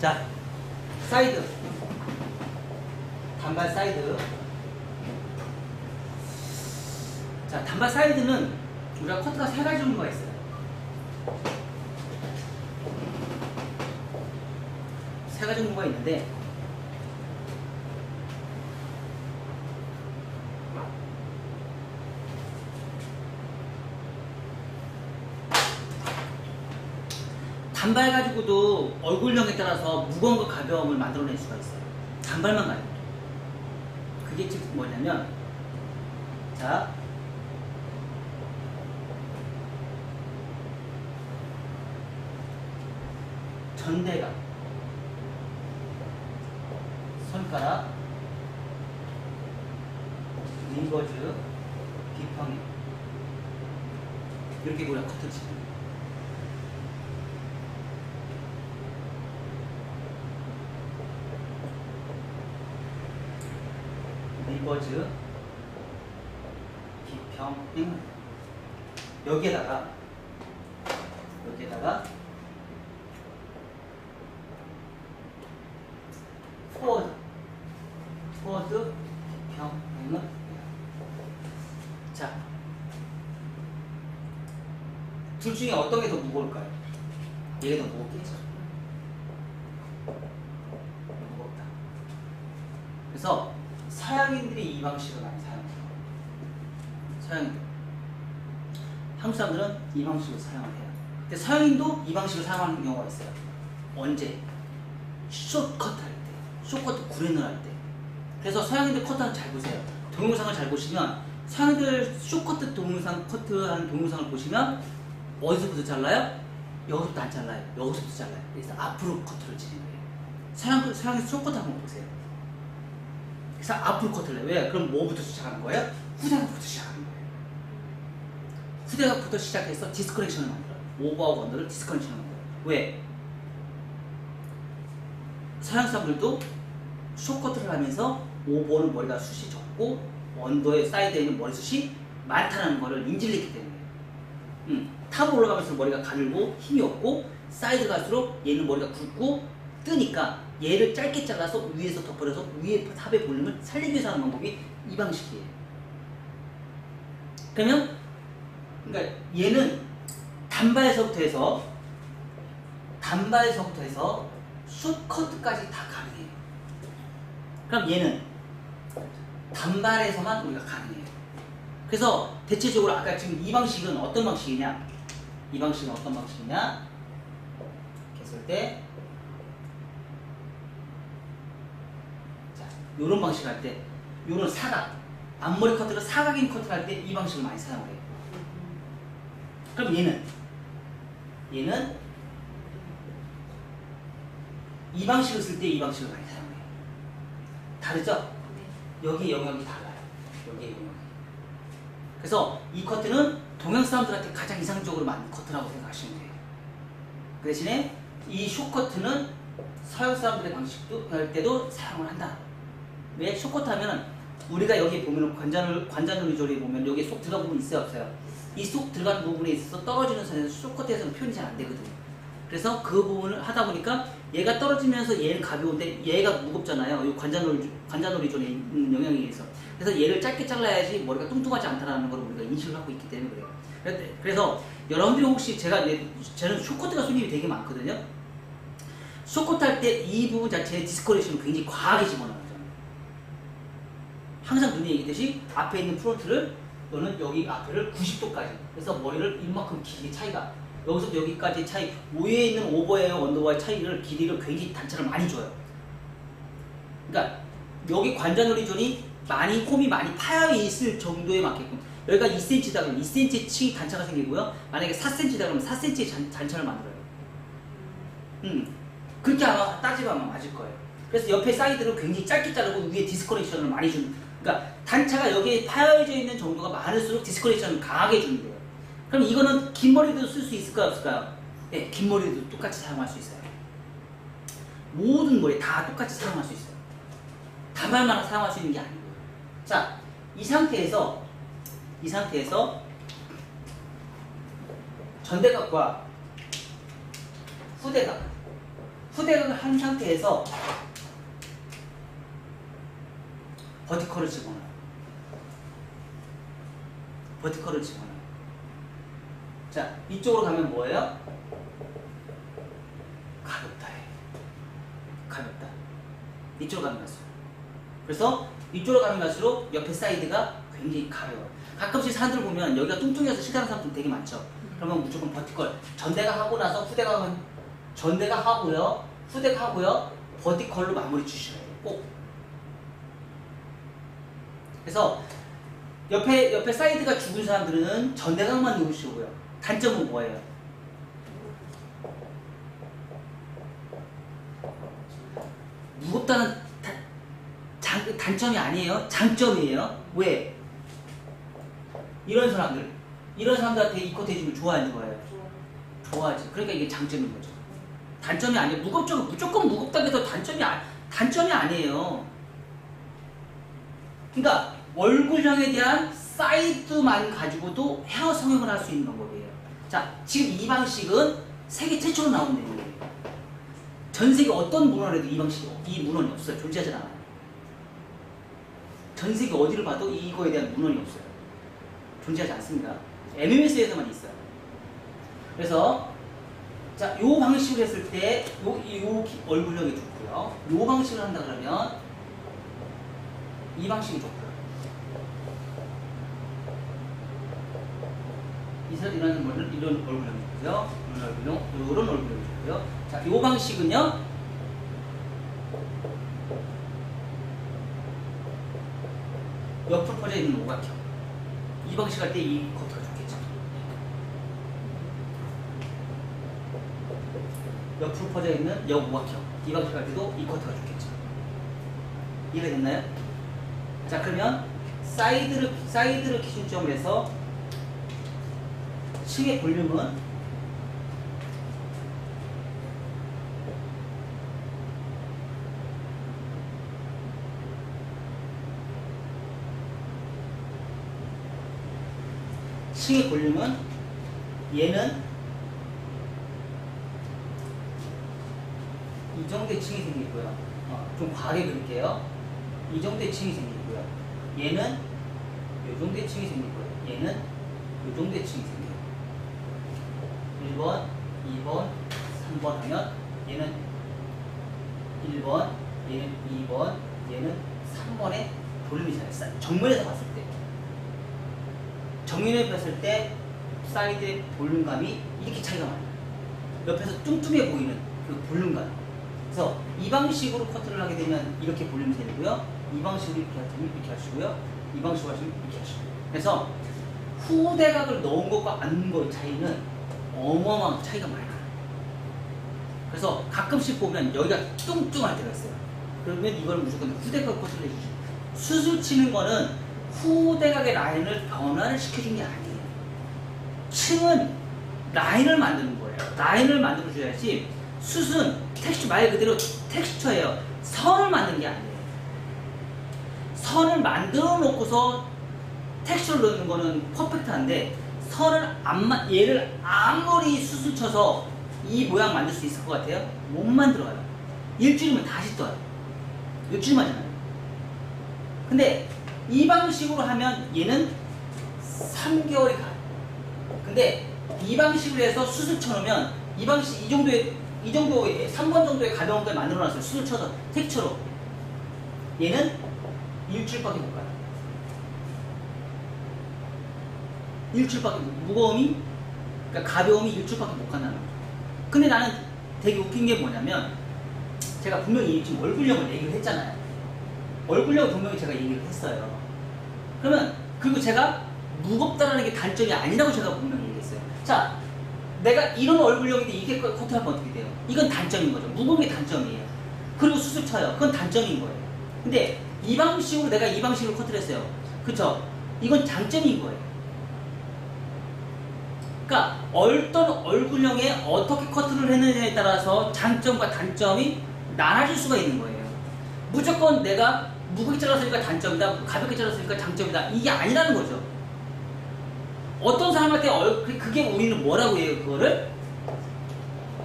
자, 사이드. 단발 사이드. 자, 단발 사이드는 우리가 커트가 세 가지 종류가 있어요. 세 가지 종류가 있는데, 단발 가지고도 얼굴형에 따라서 무거움과 가벼움을 만들어낼 수가 있어요. 단발만 가지고. 그게 즉 뭐냐면, 자, 전대각, 손가락, 리버즈, 비평형, 이렇게 우리가 커트를 치는 거예요. 리버즈, 비평형. 여기에다가 포워드, 비평형은. 자, 둘 중에 어떤 게 더 무거울까요? 얘가 더 무겁겠죠. 무겁다. 그래서 서양인들이 이 방식을 많이 사용해요. 서양인들. 한국 사람들은 이 방식을 사용을 해요. 근데 서양인도 이 방식을 사용하는 경우가 있어요. 언제? 숏커트 할 때. 숏커트 구레는 할 때. 그래서 서양인들 커트는 잘 보세요. 동영상을 잘 보시면 서양인들 숏커트 동영상, 커트한 동영상을 보시면 어디서부터 잘라요? 여기서부터 안 잘라요. 여기서부터 잘라요. 그래서 앞으로 커트를 치는 거예요. 서양에서 숏커트 한번 보세요. 그래서 앞으로 커트를 해요. 왜? 그럼 뭐부터 시작하는 거예요? 후대각부터 시작하는 거예요. 후대각부터 시작해서 디스커넥션을 만들어요. 오버하고 언더를 디스커넥션을 만들어요. 왜? 서양 사람들도 숏커트를 하면서 오버는 머리가 숱이 적고 언더의 사이드에 있는 머리숱이 많다는 거를 인지를 했기 때문에. 탑으로 올라가면서 머리가 가늘고 힘이 없고 사이드 갈수록 얘는 머리가 굵고 뜨니까 얘를 짧게 잘라서 위에서 덮어려서 위에 탑의 볼륨을 살리기 위해서 하는 방법이 이 방식이에요. 그러면 그러니까 얘는 단발에서부터 해서 숏커트까지 다 가능해요. 그럼 얘는 단발에서만 우리가 가능해요. 그래서 대체적으로 아까 지금 이 방식은 어떤 방식이냐? 이 방식은 어떤 방식이냐? 이렇게 했을 때, 자, 요런 방식 할 때, 요런 사각, 앞머리 커트를 사각인 커트를 할 때 이 방식을 많이 사용을 해요. 그럼 얘는 이 방식을 쓸 때 이 방식을 많이 사용해요. 다르죠? 여기 영역이 달라요. 여기의 영역이. 그래서 이 커트는 동양 사람들한테 가장 이상적으로 맞는 커트라고 생각하시면 돼요. 그 대신에 이 숏커트는 서양 사람들의 방식도 할 때도 사용을 한다. 왜? 숏커트 하면은 우리가 여기 보면은 관자놀이 조리에 보면 여기 쏙 들어간 부분이 있어요, 없어요? 이 쏙 들어간 부분에 있어서 떨어지는 선에서 숏커트에서는 표현이 잘 안 되거든요. 그래서 그 부분을 하다 보니까 얘가 떨어지면서 얘는 가벼운데 얘가 무겁잖아요. 이 관자놀이 존에 있는 영향에 의해서. 그래서 얘를 짧게 잘라야지 머리가 뚱뚱하지 않다는 걸 우리가 인식을 하고 있기 때문에 그래요. 그래서 여러분들이 혹시 저는 숏커트가 손님이 되게 많거든요. 숏커트 할 때 이 부분 자체의 디스커레이션을 굉장히 과하게 집어넣어요. 항상 눈에 얘기했듯이 앞에 있는 프론트를 또는 여기 앞에를 90도까지 그래서 머리를 이만큼 길이 차이가 여기서 여기까지 차이 위에 있는 오버웨어 언더웨어 차이를 길이를 굉장히 단차를 많이 줘요. 그러니까 여기 관자놀이 존이 많이 홈이 많이 파여 있을 정도에 맞게끔 여기가 2cm다 그러면 2cm 층이 단차가 생기고요. 만약에 4cm다 그러면 4cm 단차를 만들어요. 그렇게 아마 따지면 아마 맞을 거예요. 그래서 옆에 사이드를 굉장히 짧게 자르고 위에 디스커넥션을 많이 주는. 그러니까 단차가 여기에 파여져 있는 정도가 많을수록 디스커넥션을 강하게 주는 거예요. 그럼 이거는 긴 머리도 쓸 수 있을까요, 없을까요? 네, 긴 머리도 똑같이 사용할 수 있어요. 모든 머리 다 똑같이 사용할 수 있어요. 단발만 사용할 수 있는 게 아니고요. 자, 이 상태에서 전대각과 후대각 후대각을 한 상태에서 버티컬을 집어넣어요. 버티컬을 집어넣어요. 자, 이쪽으로 가면 뭐예요? 가볍다. 가볍다. 이쪽으로 가면 갈수록. 그래서 이쪽으로 가면 갈수록 옆에 사이드가 굉장히 가벼워요. 가끔씩 사람들 보면 여기가 뚱뚱해서 싫다는 사람들 되게 많죠. 그러면 무조건 버티컬. 전대가 하고 나서 후대가 전대가 하고요. 후대가 하고요. 버티컬로 마무리 주셔야 돼요. 꼭. 그래서 옆에 사이드가 죽은 사람들은 전대각만 놓으시고요. 단점은 뭐예요? 무겁다는 단점이 아니에요. 장점이에요. 왜? 이런 사람들한테 이 코트 해주면 좋아하는 거예요. 좋아하지. 그러니까 이게 장점인 거죠. 단점이 아니에요. 무조건 무겁다고 해서 단점이 아니에요. 그러니까 얼굴형에 대한 사이드만 가지고도 헤어 성형을 할 수 있는 방법이에요. 자, 지금 이 방식은 세계 최초로 나온 내용이에요. 전 세계 어떤 문헌에도 이 문헌이 없어요. 존재하지 않아요. 전 세계 어디를 봐도 이거에 대한 문헌이 없어요. 존재하지 않습니다. MMS에서만 있어요. 그래서 자, 요 방식을 했을 때 요 얼굴형이 좋고요. 요 방식을 한다 그러면 이 방식이 좋고요. 이런 얼굴형이 좋고요. 이런 얼굴형이 좋고요. 자, 요 방식은요. 옆으로 퍼져 있는 오각형. 이 방식 할 때 이 커트가 좋겠죠. 옆으로 퍼져 있는 역오각형. 이 방식 할 때도 이 커트가 좋겠죠. 이해가 됐나요? 자, 그러면 사이드를 기준점으로 해서 층의 볼륨은 얘는 이 정도의 층이 생기고요. 좀 과하게 그릴게요. 이 정도의 층이 생기고요. 얘는 이 정도의 층이 생기고요. 얘는 이 정도의 층이 생겨요. 1번, 2번, 3번 하면 얘는 1번, 얘는 2번, 얘는 3번의 볼륨이 잘했어요. 정면에서 봤을 때. 정면에 봤을 때 사이드의 볼륨감이 이렇게 차이가 많아요. 옆에서 뚱뚱해 보이는 그 볼륨감. 그래서 이 방식으로 커트를 하게 되면 이렇게 볼륨이 되고요. 이 방식으로 이렇게 하시면 이렇게 하시고요. 이 방식으로 하시면 이렇게 하시고요. 그래서 후대각을 넣은 것과 안 넣은 것의 차이는 어마어마한 차이가 많이 나요. 그래서 가끔씩 보면 여기가 뚱뚱할 때가 있어요. 그러면 이걸 무조건 후대각 커트를 해주죠. 수술 치는 거는 후대각의 라인을 변화를 시켜준 게 아니에요. 층은 라인을 만드는 거예요. 라인을 만들어줘야지 숱은 말 그대로 텍스처예요. 선을 만드는 게 아니에요. 선을 만들어 놓고서 텍스처를 넣는 거는 퍼펙트한데 얘를 아무리 숱을 쳐서 이 모양 만들 수 있을 것 같아요? 못 만들어요. 일주일이면 다시 떠요. 일주일만 지나요. 근데 이 방식으로 하면 얘는 3개월이 가요. 근데 이 방식으로 해서 숱을 쳐놓으면 이 정도의 3번 정도의 가벼운 걸 만들어놨어요. 숱을 쳐서 텍스처로. 얘는 일주일밖에 못 가요. 일주일밖에 무거움이 그러니까 가벼움이 일주일밖에 못 간다는 거죠. 근데 나는 되게 웃긴 게 뭐냐면 제가 분명히 지금 얼굴형을 얘기를 했잖아요. 얼굴형을 분명히 제가 얘기를 했어요. 그러면 그리고 제가 무겁다라는 게 단점이 아니라고 제가 분명히 얘기했어요. 자, 내가 이런 얼굴형인데 이게 코트하면 어떻게 돼요? 이건 단점인 거죠. 무거운 게 단점이에요. 그리고 수술 쳐요. 그건 단점인 거예요. 근데 이 방식으로 내가 이 방식으로 커트를 했어요. 그쵸? 이건 장점인 거예요. 그러니까 어떤 얼굴형에 어떻게 커트를 했느냐에 따라서 장점과 단점이 나눠질 수가 있는 거예요. 무조건 내가 무겁게 잘랐으니까 단점이다, 가볍게 잘랐으니까 장점이다, 이게 아니라는 거죠. 어떤 사람한테 그게 우리는 뭐라고 해요? 그거를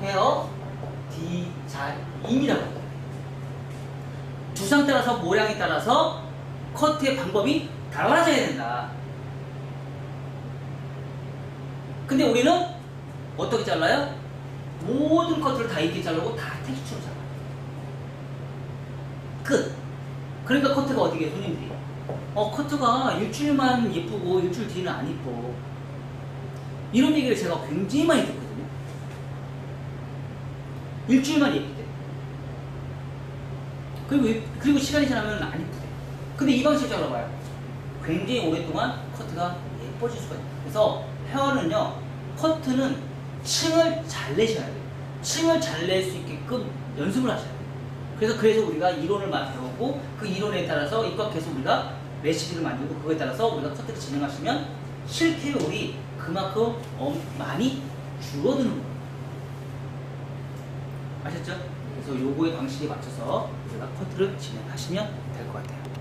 헤어 디테일 자, 임이라고 합니다. 두상 따라서 모량에 따라서 커트의 방법이 달라져야 된다. 근데 우리는 어떻게 잘라요? 모든 커트를 다 이렇게 자르고 다 텍스처로 잘라요. 끝. 그러니까 커트가 어떻게 해요, 손님들이? 커트가 일주일만 예쁘고 일주일 뒤에는 안 예뻐. 이런 얘기를 제가 굉장히 많이 듣거든요. 일주일만 예쁘대. 그리고 시간이 지나면 안 예쁘대. 근데 이 방식을 잡아봐요. 굉장히 오랫동안 커트가 예뻐질 수가 있어요. 그래서 헤어는요, 커트는 층을 잘 내셔야 돼요. 층을 잘 낼 수 있게끔 연습을 하셔야 돼요. 그래서 우리가 이론을 배우고 그 이론에 따라서 입각해서 우리가 레시피를 만들고 그거에 따라서 우리가 커트를 진행하시면 실패율이 그만큼 많이 줄어드는 거예요. 아셨죠? 그래서 요거의 방식에 맞춰서 우리가 커트를 진행하시면 될 것 같아요.